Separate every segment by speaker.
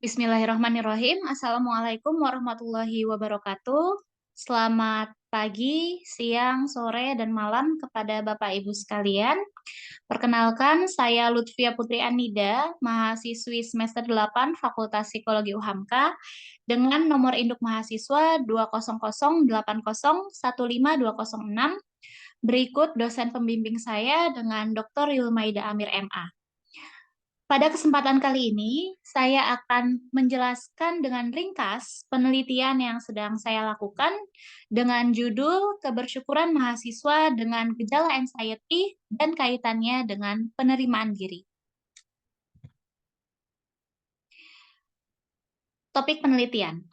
Speaker 1: Bismillahirrahmanirrahim. Assalamualaikum warahmatullahi wabarakatuh. Selamat pagi, siang, sore, dan malam kepada Bapak Ibu sekalian. Perkenalkan, saya Lutfia Putri Anida, mahasiswi semester 8 Fakultas Psikologi UHAMKA, dengan nomor induk mahasiswa 200801526. Berikut dosen pembimbing saya dengan Dr. Yulmaida Amir MA. Pada kesempatan kali ini, saya akan menjelaskan dengan ringkas penelitian yang sedang saya lakukan dengan judul Kebersyukuran Mahasiswa dengan Gejala Anxiety dan Kaitannya dengan Penerimaan Diri. Topik penelitian.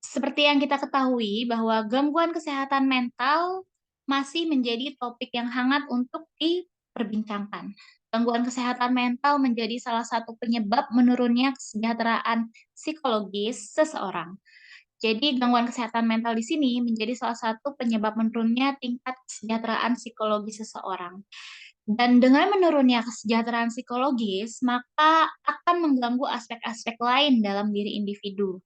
Speaker 1: Seperti yang kita ketahui bahwa gangguan kesehatan mental masih menjadi topik yang hangat untuk diperbincangkan. Gangguan kesehatan mental menjadi salah satu penyebab menurunnya kesejahteraan psikologis seseorang. Jadi gangguan kesehatan mental di sini menjadi salah satu penyebab menurunnya tingkat kesejahteraan psikologis seseorang. Dan dengan menurunnya kesejahteraan psikologis, maka akan mengganggu aspek-aspek lain dalam diri individu.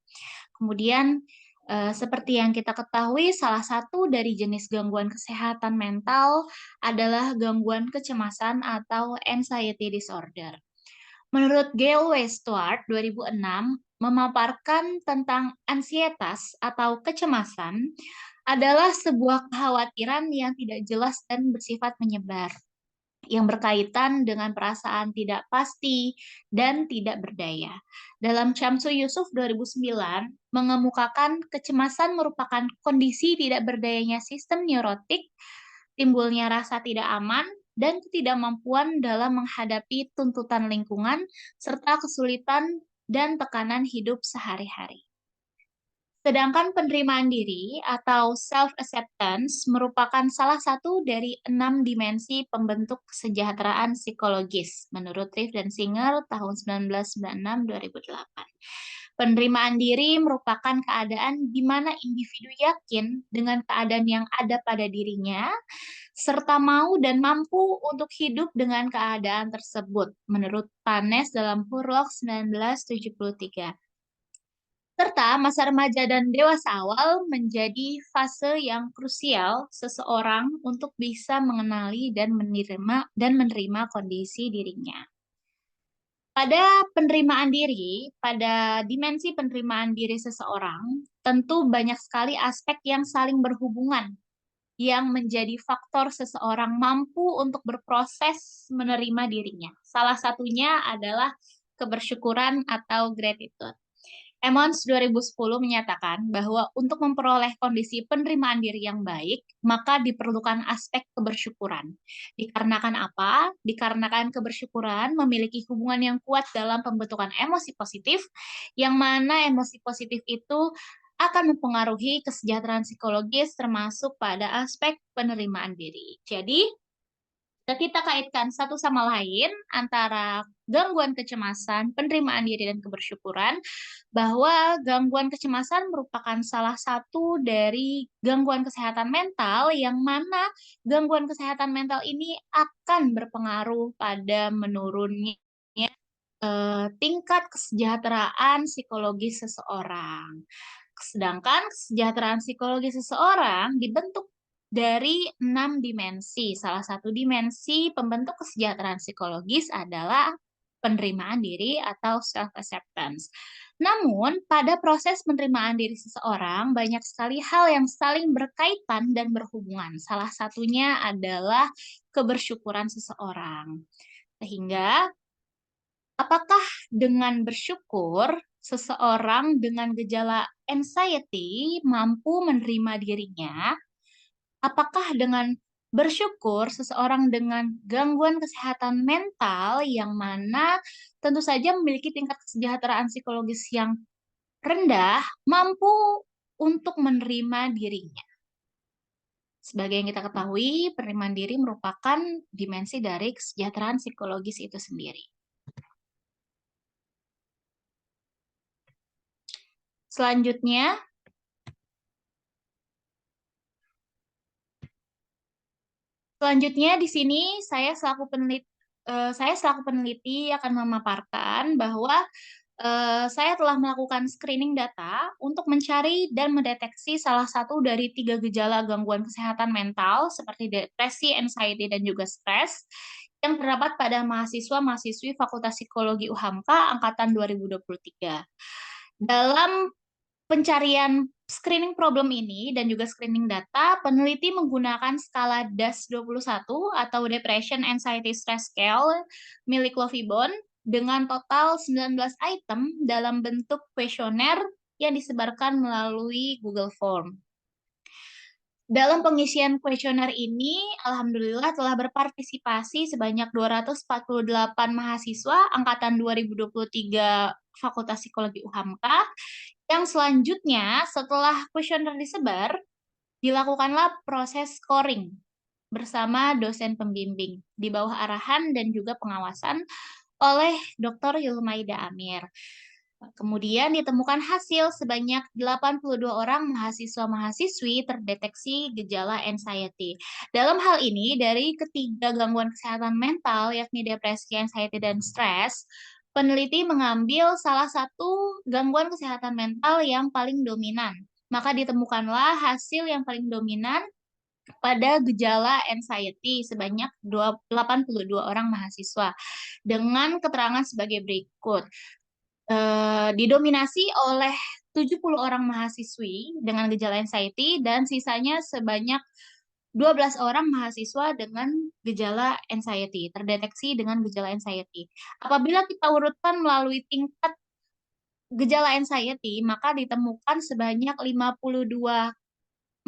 Speaker 1: Kemudian, seperti yang kita ketahui, salah satu dari jenis gangguan kesehatan mental adalah gangguan kecemasan atau anxiety disorder. Menurut Gail Westward 2006, memaparkan tentang ansietas atau kecemasan adalah sebuah kekhawatiran yang tidak jelas dan bersifat menyebar, yang berkaitan dengan perasaan tidak pasti dan tidak berdaya. Dalam Syamsu Yusuf 2009, mengemukakan kecemasan merupakan kondisi tidak berdayanya sistem neurotik, timbulnya rasa tidak aman, dan ketidakmampuan dalam menghadapi tuntutan lingkungan, serta kesulitan dan tekanan hidup sehari-hari. Sedangkan penerimaan diri atau self-acceptance merupakan salah satu dari 6 dimensi pembentuk kesejahteraan psikologis menurut Riff dan Singer tahun 1996-2008. Penerimaan diri merupakan keadaan di mana individu yakin dengan keadaan yang ada pada dirinya, serta mau dan mampu untuk hidup dengan keadaan tersebut, menurut Panes dalam Hurlok 1973. Serta masa remaja dan dewasa awal menjadi fase yang krusial seseorang untuk bisa mengenali dan menerima kondisi dirinya. Pada penerimaan diri, pada dimensi penerimaan diri seseorang, tentu banyak sekali aspek yang saling berhubungan yang menjadi faktor seseorang mampu untuk berproses menerima dirinya. Salah satunya adalah kebersyukuran atau gratitude. Emmons 2010 menyatakan bahwa untuk memperoleh kondisi penerimaan diri yang baik, maka diperlukan aspek kebersyukuran. Dikarenakan apa? Dikarenakan kebersyukuran memiliki hubungan yang kuat dalam pembentukan emosi positif, yang mana emosi positif itu akan mempengaruhi kesejahteraan psikologis termasuk pada aspek penerimaan diri. Jadi, kita kaitkan satu sama lain antara gangguan kecemasan, penerimaan diri, dan kebersyukuran, bahwa gangguan kecemasan merupakan salah satu dari gangguan kesehatan mental yang mana gangguan kesehatan mental ini akan berpengaruh pada menurunnya tingkat kesejahteraan psikologis seseorang. Sedangkan kesejahteraan psikologis seseorang dibentuk dari 6 dimensi. Salah satu dimensi pembentuk kesejahteraan psikologis adalah penerimaan diri atau self-acceptance. Namun, pada proses penerimaan diri seseorang, banyak sekali hal yang saling berkaitan dan berhubungan. Salah satunya adalah kebersyukuran seseorang. Sehingga, apakah dengan bersyukur, seseorang dengan gejala anxiety mampu menerima dirinya? Apakah dengan bersyukur seseorang dengan gangguan kesehatan mental yang mana tentu saja memiliki tingkat kesejahteraan psikologis yang rendah mampu untuk menerima dirinya? Sebagai yang kita ketahui, penerimaan diri merupakan dimensi dari kesejahteraan psikologis itu sendiri. Selanjutnya, Selanjutnya di sini saya selaku peneliti akan memaparkan bahwa saya telah melakukan screening data untuk mencari dan mendeteksi salah satu dari 3 gejala gangguan kesehatan mental seperti depresi, anxiety, dan juga stres yang terdapat pada mahasiswa-mahasiswi Fakultas Psikologi UHAMKA angkatan 2023. Dalam pencarian screening problem ini dan juga screening data, peneliti menggunakan skala DAS-21 atau Depression Anxiety Stress Scale milik Lovibon dengan total 19 item dalam bentuk kuesioner yang disebarkan melalui Google Form. Dalam pengisian kuesioner ini, alhamdulillah telah berpartisipasi sebanyak 248 mahasiswa angkatan 2023 Fakultas Psikologi UHAMKA yang selanjutnya setelah kuesioner disebar, dilakukanlah proses scoring bersama dosen pembimbing di bawah arahan dan juga pengawasan oleh Dr. Yulmaida Amir. Kemudian ditemukan hasil sebanyak 82 orang mahasiswa-mahasiswi terdeteksi gejala anxiety. Dalam hal ini, dari ketiga gangguan kesehatan mental, yakni depresi, anxiety, dan stres, peneliti mengambil salah satu gangguan kesehatan mental yang paling dominan. Maka ditemukanlah hasil yang paling dominan pada gejala anxiety sebanyak 82 orang mahasiswa dengan keterangan sebagai berikut. Didominasi oleh 70 orang mahasiswi dengan gejala anxiety dan sisanya sebanyak 12 orang mahasiswa dengan gejala anxiety, terdeteksi dengan gejala anxiety. Apabila kita urutkan melalui tingkat gejala anxiety, maka ditemukan sebanyak 52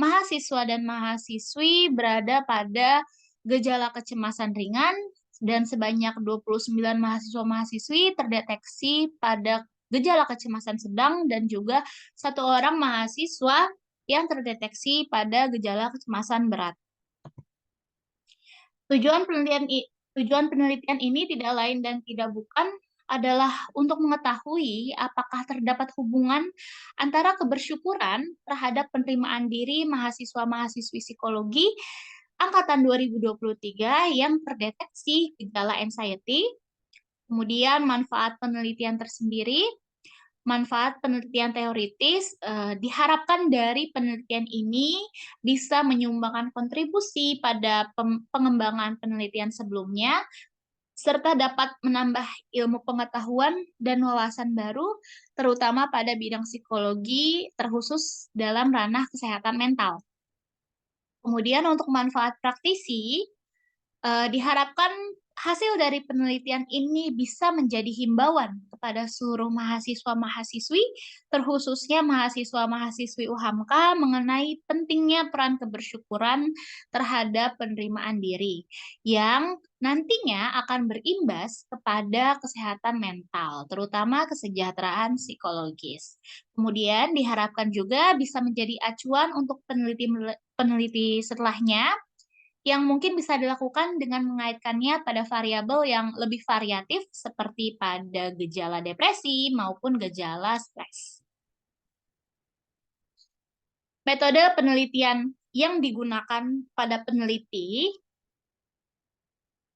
Speaker 1: mahasiswa dan mahasiswi berada pada gejala kecemasan ringan dan sebanyak 29 mahasiswa-mahasiswi terdeteksi pada gejala kecemasan sedang dan juga satu orang mahasiswa yang terdeteksi pada gejala kecemasan berat. Tujuan penelitian ini tidak lain dan tidak bukan adalah untuk mengetahui apakah terdapat hubungan antara kebersyukuran terhadap penerimaan diri mahasiswa-mahasiswi psikologi angkatan 2023 yang terdeteksi gejala anxiety, kemudian manfaat penelitian tersendiri, manfaat penelitian teoritis, diharapkan dari penelitian ini bisa menyumbangkan kontribusi pada pengembangan penelitian sebelumnya, serta dapat menambah ilmu pengetahuan dan wawasan baru, terutama pada bidang psikologi, terkhusus dalam ranah kesehatan mental. Kemudian untuk manfaat praktisi, diharapkan hasil dari penelitian ini bisa menjadi himbauan kepada seluruh mahasiswa-mahasiswi, terkhususnya mahasiswa-mahasiswi UHAMKA mengenai pentingnya peran kebersyukuran terhadap penerimaan diri, yang nantinya akan berimbas kepada kesehatan mental, terutama kesejahteraan psikologis. Kemudian diharapkan juga bisa menjadi acuan untuk peneliti setelahnya, yang mungkin bisa dilakukan dengan mengaitkannya pada variabel yang lebih variatif seperti pada gejala depresi maupun gejala stres. Metode penelitian yang digunakan pada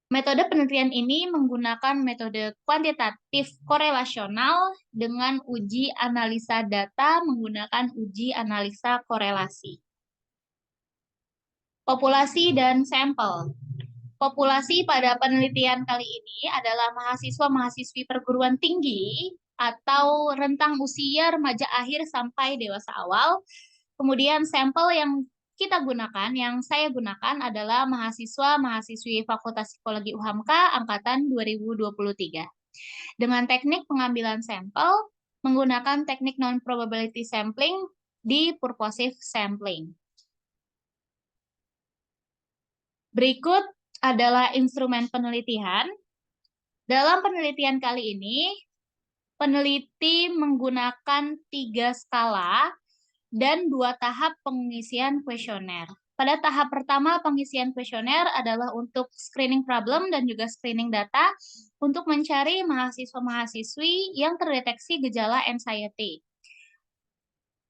Speaker 1: metode penelitian ini menggunakan metode kuantitatif korelasional dengan uji analisa data menggunakan uji analisa korelasi. Populasi dan sampel. Populasi pada penelitian kali ini adalah mahasiswa-mahasiswi perguruan tinggi atau rentang usia remaja akhir sampai dewasa awal. Kemudian sampel yang kita gunakan, yang saya gunakan adalah mahasiswa-mahasiswi Fakultas Psikologi UHAMKA angkatan 2023. Dengan teknik pengambilan sampel menggunakan teknik non-probability sampling di purposive sampling. Berikut adalah instrumen penelitian. Dalam penelitian kali ini, peneliti menggunakan 3 skala dan 2 tahap pengisian kuesioner. Pada tahap pertama, pengisian kuesioner adalah untuk screening problem dan juga screening data untuk mencari mahasiswa-mahasiswi yang terdeteksi gejala anxiety.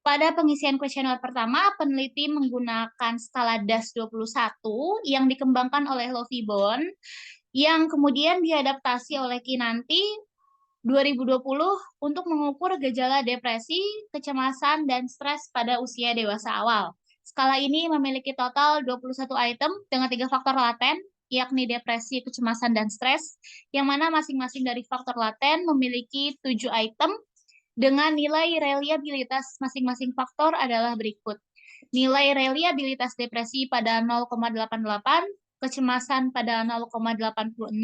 Speaker 1: Pada pengisian kuesioner pertama, peneliti menggunakan skala DAS 21 yang dikembangkan oleh Lovibon, yang kemudian diadaptasi oleh Kinanti 2020 untuk mengukur gejala depresi, kecemasan, dan stres pada usia dewasa awal. Skala ini memiliki total 21 item dengan 3 faktor laten, yakni depresi, kecemasan, dan stres, yang mana masing-masing dari faktor laten memiliki 7 item dengan nilai reliabilitas masing-masing faktor adalah berikut. Nilai reliabilitas depresi pada 0,88, kecemasan pada 0,86,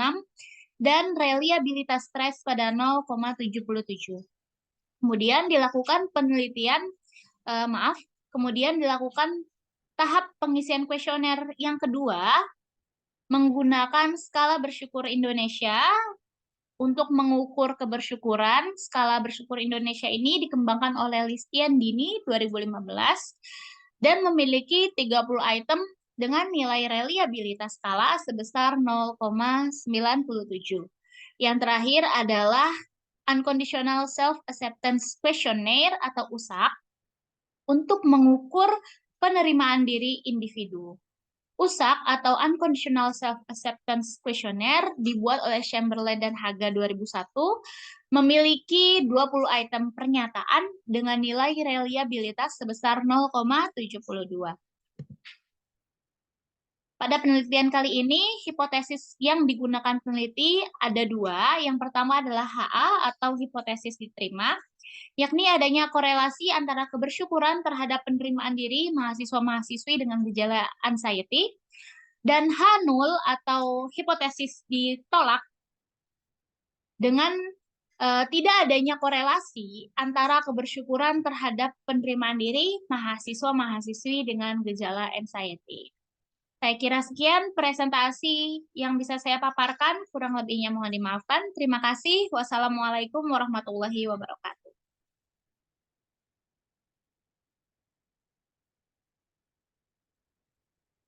Speaker 1: dan reliabilitas stres pada 0,77. Kemudian dilakukan kemudian dilakukan tahap pengisian kuesioner yang kedua menggunakan skala bersyukur Indonesia. Untuk mengukur kebersyukuran, skala bersyukur Indonesia ini dikembangkan oleh Listian Dini 2015 dan memiliki 30 item dengan nilai reliabilitas skala sebesar 0,97. Yang terakhir adalah Unconditional Self-Acceptance Questionnaire atau USAQ untuk mengukur penerimaan diri individu. USAQ atau Unconditional Self-Acceptance Questionnaire dibuat oleh Chamberlain dan Haga 2001 memiliki 20 item pernyataan dengan nilai reliabilitas sebesar 0,72. Pada penelitian kali ini, hipotesis yang digunakan peneliti ada dua. Yang pertama adalah HA atau hipotesis diterima, yakni adanya korelasi antara kebersyukuran terhadap penerimaan diri mahasiswa-mahasiswi dengan gejala anxiety, dan H0 atau hipotesis ditolak dengan tidak adanya korelasi antara kebersyukuran terhadap penerimaan diri mahasiswa-mahasiswi dengan gejala anxiety. Saya kira sekian presentasi yang bisa saya paparkan, kurang lebihnya mohon dimaafkan. Terima kasih. Wassalamualaikum warahmatullahi wabarakatuh.